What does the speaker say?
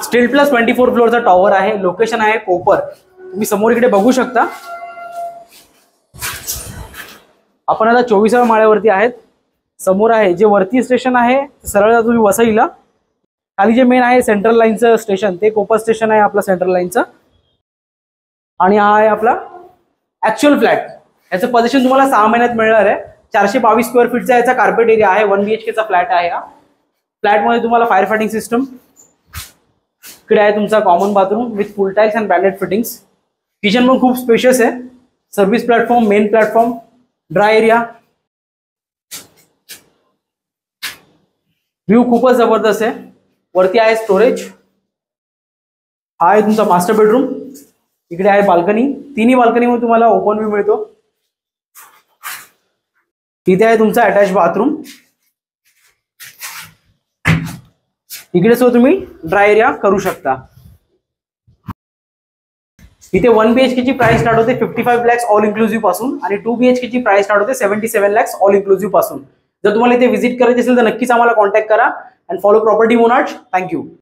Steel plus 24 फ्लोअरचा tower आहे. Location आहे कोपर. तुम्ही समोर इकडे बघू शकता. आपण आता 24व्या माळ्यावरती आहेत. समोर आहे जे वरती स्टेशन आहे सरळ तुम्ही वसईला. खाली जे मेन आहे सेंट्रल लाईनचं स्टेशन ते कोपर स्टेशन आहे आपला सेंट्रल लाईनचं. आणि हा आहे आपला ऍक्च्युअल फ्लॅट. याचं पोझिशन तुम्हाला 6 महिन्यात मिळणार आहे. 422 स्क्वेअर फीटचा याचा कार्पेट एरिया आहे. 1 BHK चा फ्लॅट आहे हा. फ्लॅटमध्ये तुम्हाला फायर फायटिंग सिस्टम. इकडे आहे तुमचा common bathroom with full tiles and branded fittings. Kitchen पण खूप स्पेशियस आहे. Service platform, main platform, dry area. View खूपच जबरदस्त आहे. वरती आहे स्टोरेज. हा आहे तुमचा मास्टर बेडरूम. इकडे आहे बाल्कनी. तिन्ही बाल्कनीमध्ये तुम्हाला ओपन व्ह्यू मिळतो. इथे आहे तुमचा अटॅच बाथरूम. इकडे सो तुम्ही ड्राय एरिया करू शकता. इथे 1 BHK ची प्राइस स्टार्ट होते 55 lakhs ऑल इन्क्लुसिव्ह पासून आणि 2 BHK ची प्राइस स्टार्ट होते 77 lakhs ऑल इन्क्लुसिव्ह पासून. जर तुम्हाला इथे व्हिजिट करायची असेल तर नक्कीच आम्हाला कॉन्टॅक्ट करा. And follow property monarch. Thank you.